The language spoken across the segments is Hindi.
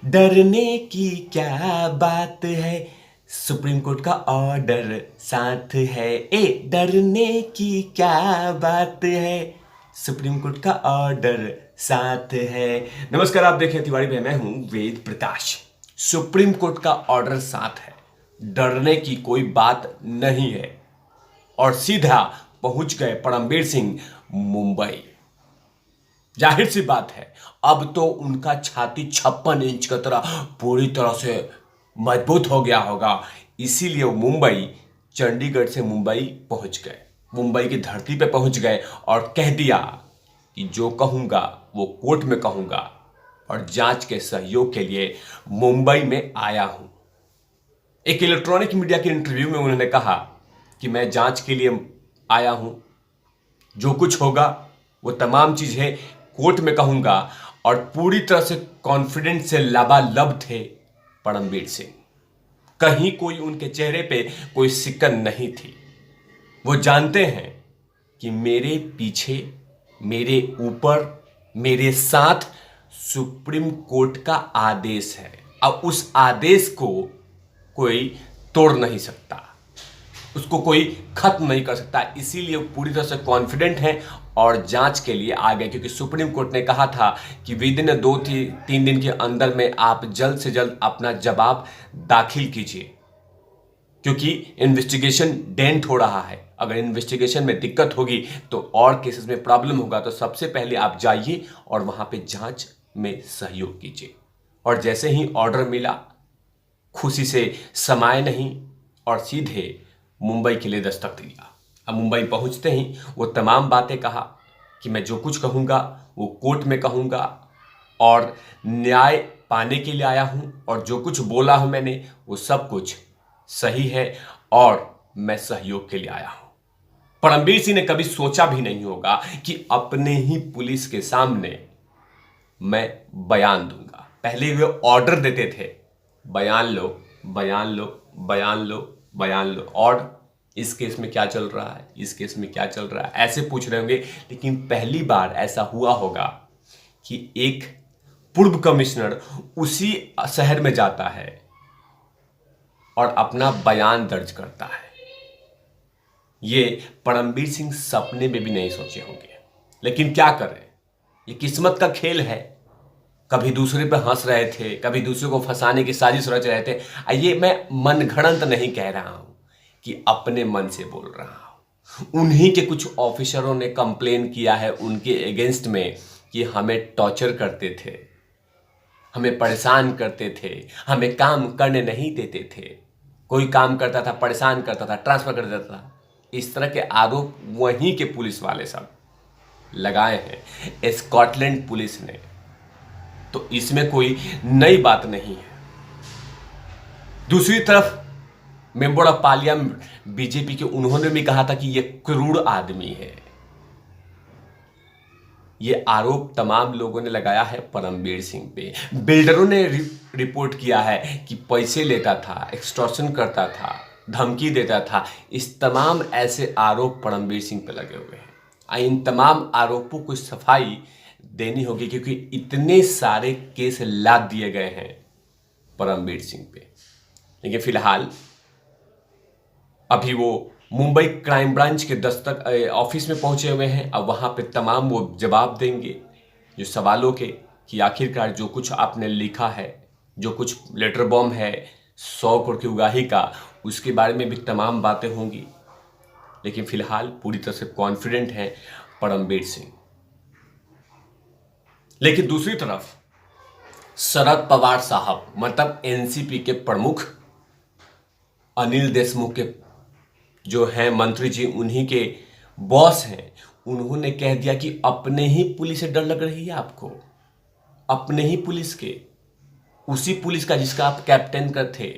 डरने की क्या बात है, सुप्रीम कोर्ट का ऑर्डर साथ है। डरने की क्या बात है, सुप्रीम कोर्ट का ऑर्डर साथ है। नमस्कार, आप देखें तिवारी भाई, मैं हूं वेद प्रकाश। सुप्रीम कोर्ट का ऑर्डर साथ है, डरने की कोई बात नहीं है। और सीधा पहुंच गए परमबीर सिंह मुंबई। जाहिर सी बात है, अब तो उनका छाती 56 इंच की तरह पूरी तरह से मजबूत हो गया होगा। इसीलिए वो मुंबई, चंडीगढ़ से मुंबई पहुंच गए, मुंबई की धरती पे पहुंच गए और कह दिया कि जो कहूंगा वो कोर्ट में कहूंगा और जांच के सहयोग के लिए मुंबई में आया हूं। एक इलेक्ट्रॉनिक मीडिया के इंटरव्यू में उन्होंने कहा कि मैं जांच के लिए आया हूं, जो कुछ होगा वो तमाम चीजें कोर्ट में कहूंगा। और पूरी तरह से कॉन्फिडेंट से लबालब थे परमबीर सिंह। कहीं कोई उनके चेहरे पे कोई सिकन नहीं थी। वो जानते हैं कि मेरे पीछे, मेरे ऊपर, मेरे साथ सुप्रीम कोर्ट का आदेश है। अब उस आदेश को कोई तोड़ नहीं सकता, उसको कोई खत्म नहीं कर सकता। इसीलिए पूरी तरह से कॉन्फिडेंट हैं और जांच के लिए आ गए, क्योंकि सुप्रीम कोर्ट ने कहा था कि विद इन 2-3 दिन के अंदर में आप जल्द से जल्द अपना जवाब दाखिल कीजिए, क्योंकि इन्वेस्टिगेशन डेंट हो रहा है। अगर इन्वेस्टिगेशन में दिक्कत होगी तो और केसेस में प्रॉब्लम होगा, तो सबसे पहले आप जाइए और वहां पे जांच में सहयोग कीजिए। और जैसे ही ऑर्डर मिला, खुशी से समाये नहीं और सीधे मुंबई के लिए दस्तक दिया। अब मुंबई पहुंचते ही वो तमाम बातें कहा कि मैं जो कुछ कहूंगा वो कोर्ट में कहूंगा और न्याय पाने के लिए आया हूं, और जो कुछ बोला हूं मैंने वो सब कुछ सही है और मैं सहयोग के लिए आया हूं। परमबीर सिंह ने कभी सोचा भी नहीं होगा कि अपने ही पुलिस के सामने मैं बयान दूंगा। पहले वे ऑर्डर देते थे, बयान लो, बयान लो, बयान लो, बयान लो, और इस केस में क्या चल रहा है, इस केस में क्या चल रहा है, ऐसे पूछ रहे होंगे। लेकिन पहली बार ऐसा हुआ होगा कि एक पूर्व कमिश्नर उसी शहर में जाता है और अपना बयान दर्ज करता है। ये परमबीर सिंह सपने में भी नहीं सोचे होंगे। लेकिन क्या करें, ये किस्मत का खेल है। कभी दूसरे पर हंस रहे थे, कभी दूसरे को फंसाने की साजिश रच रहे थे। ये मैं मनगढ़ंत नहीं कह रहा हूं कि अपने मन से बोल रहा हूं। उन्हीं के कुछ ऑफिसरों ने कंप्लेन किया है उनके अगेंस्ट में कि हमें टॉर्चर करते थे, हमें परेशान करते थे, हमें काम करने नहीं देते थे। कोई काम करता था परेशान करता था, ट्रांसफर कर देता था। इस तरह के आरोप वहीं के पुलिस वाले सब लगाए हैं, स्कॉटलैंड पुलिस ने। तो इसमें कोई नई बात नहीं है। दूसरी तरफ मेंबर ऑफ पार्लियामेंट बीजेपी के, उन्होंने भी कहा था कि यह क्रूर आदमी है। यह आरोप तमाम लोगों ने लगाया है परमबीर सिंह पे। बिल्डरों ने रिपोर्ट किया है कि पैसे लेता था, एक्सटॉर्शन करता था, धमकी देता था। इस तमाम ऐसे आरोप परमबीर सिंह पे लगे हुए हैं। इन तमाम आरोपों को सफाई देनी होगी, क्योंकि इतने सारे केस लाद दिए गए हैं परमबीर सिंह पे। लेकिन फिलहाल अभी वो मुंबई क्राइम ब्रांच के दस्तक ऑफिस में पहुंचे हुए हैं। अब वहां पे तमाम वो जवाब देंगे जो सवालों के, कि आखिरकार जो कुछ आपने लिखा है, जो कुछ लेटर बॉम्ब है 100 करोड़ की उगाही का, उसके बारे में भी तमाम बातें होंगी। लेकिन फिलहाल पूरी तरह से कॉन्फिडेंट हैं परमबीर सिंह। लेकिन दूसरी तरफ शरद पवार साहब, मतलब एनसीपी के प्रमुख, अनिल देशमुख के जो हैं मंत्री जी, उन्हीं के बॉस हैं, उन्होंने कह दिया कि अपने ही पुलिस से डर लग रही है आपको, अपने ही पुलिस के, उसी पुलिस का जिसका आप कैप्टन का थे,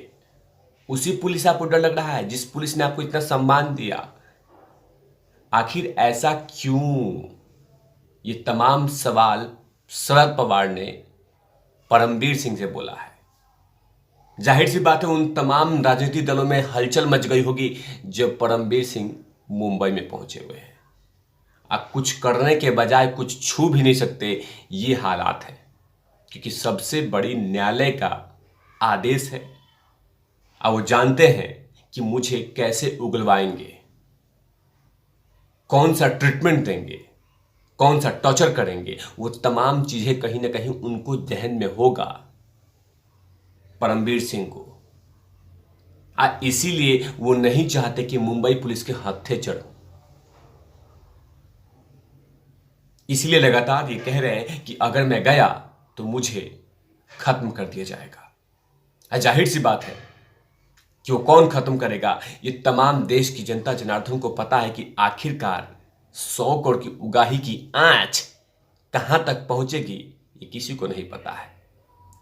उसी पुलिस से आपको डर लग रहा है जिस पुलिस ने आपको इतना सम्मान दिया। आखिर ऐसा क्यों? ये तमाम सवाल शरद पवार ने परमबीर सिंह से बोला है। जाहिर सी बात है, उन तमाम राजनीतिक दलों में हलचल मच गई होगी जब परमबीर सिंह मुंबई में पहुंचे हुए हैं। अब कुछ करने के बजाय कुछ छू भी नहीं सकते, ये हालात है। क्योंकि सबसे बड़ी न्यायालय का आदेश है और वो जानते हैं कि मुझे कैसे उगलवाएंगे, कौन सा ट्रीटमेंट देंगे, कौन सा टॉर्चर करेंगे। वो तमाम चीजें कहीं ना कहीं उनको जहन में होगा, परमवीर सिंह को। इसीलिए वो नहीं चाहते कि मुंबई पुलिस के हत्थे चढ़ो। इसलिए लगातार ये कह रहे हैं कि अगर मैं गया तो मुझे खत्म कर दिया जाएगा। जाहिर सी बात है कि वो कौन खत्म करेगा, ये तमाम देश की जनता जनार्दन को पता है कि आखिरकार 100 करोड़ की उगाही की आंच कहां तक पहुंचेगी, ये किसी को नहीं पता है।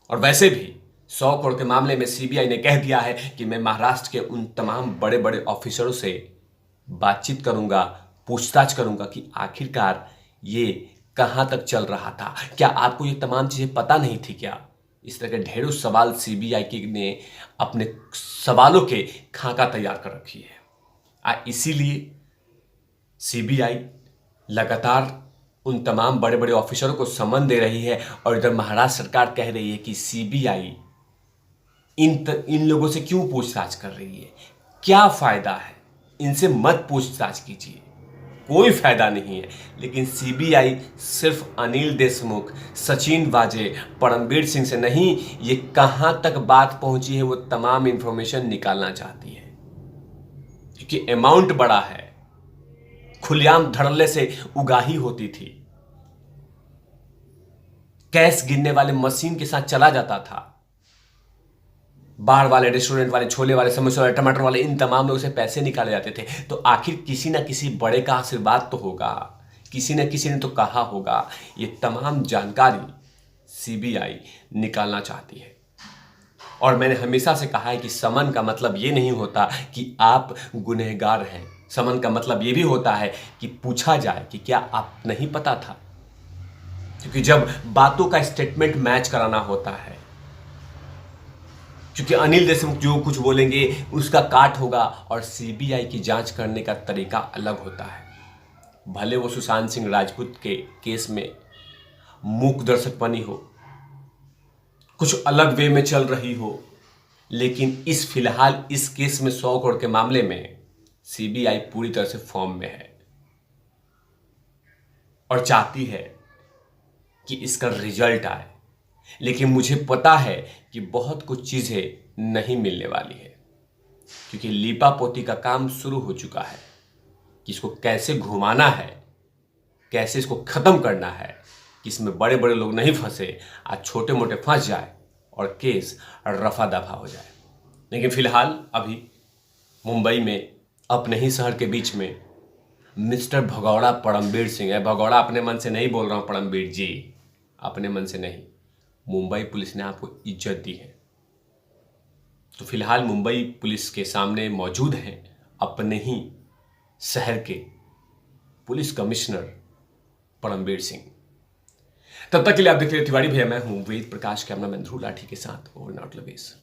और वैसे भी 100 करोड़ के मामले में सीबीआई ने कह दिया है कि मैं महाराष्ट्र के उन तमाम बड़े बड़े ऑफिसरों से बातचीत करूंगा, पूछताछ करूंगा कि आखिरकार ये कहां तक चल रहा था। क्या आपको ये तमाम चीजें पता नहीं थी क्या? इस तरह के ढेरों सवाल सीबीआई ने अपने सवालों के खाका तैयार कर रखी है। इसीलिए सीबीआई लगातार उन तमाम बड़े बड़े ऑफिसरों को समन दे रही है और इधर महाराष्ट्र सरकार कह रही है कि सीबीआई इन लोगों से क्यों पूछताछ कर रही है, क्या फायदा है, इनसे मत पूछताछ कीजिए, कोई फायदा नहीं है। लेकिन सीबीआई सिर्फ अनिल देशमुख, सचिन वाजे, परमवीर सिंह से नहीं, ये कहां तक बात पहुंची है वो तमाम इंफॉर्मेशन निकालना चाहती है, क्योंकि अमाउंट बड़ा है। खुलेआम धड़ल्ले से उगाही होती थी, कैश गिनने वाले मशीन के साथ चला जाता था, बार वाले, रेस्टोरेंट वाले, छोले वाले, समोसे वाले, टमाटर वाले, इन तमाम लोगों से पैसे निकाले जाते थे। तो आखिर किसी ना किसी बड़े का आशीर्वाद तो होगा, किसी न किसी ने तो कहा होगा। ये तमाम जानकारी सीबीआई निकालना चाहती है। और मैंने हमेशा से कहा है कि समन का मतलब ये नहीं होता कि आप गुनहगार हैं। समन का मतलब ये भी होता है कि पूछा जाए कि क्या आप नहीं पता था। क्योंकि जब बातों का स्टेटमेंट मैच कराना होता है, क्योंकि अनिल देशमुख जो कुछ बोलेंगे उसका काट होगा और सीबीआई की जांच करने का तरीका अलग होता है। भले वो सुशांत सिंह राजपूत के केस में मूक दर्शक बनी हो, कुछ अलग वे में चल रही हो, लेकिन फिलहाल इस केस में 100 करोड़ के मामले में सीबीआई पूरी तरह से फॉर्म में है और चाहती है कि इसका रिजल्ट आए। लेकिन मुझे पता है कि बहुत कुछ चीजें नहीं मिलने वाली है, क्योंकि लीपा पोती का काम शुरू हो चुका है कि इसको कैसे घुमाना है, कैसे इसको खत्म करना है कि इसमें बड़े बड़े लोग नहीं फंसे, आज छोटे मोटे फंस जाए और केस रफा दफा हो जाए। लेकिन फिलहाल अभी मुंबई में अपने ही शहर के बीच में मिस्टर भगौड़ा परमवीर सिंह है। भगौड़ा अपने मन से नहीं बोल रहा हूं, परमवीर जी अपने मन से नहीं, मुंबई पुलिस ने आपको इज्जत दी है। तो फिलहाल मुंबई पुलिस के सामने मौजूद हैं अपने ही शहर के पुलिस कमिश्नर परमवीर सिंह। तब तक के लिए आप देख रहे तिवारी भैया, मैं हूं वेद प्रकाश, कैमरामैन ध्रुव लाठी के साथ। Over and out lovage.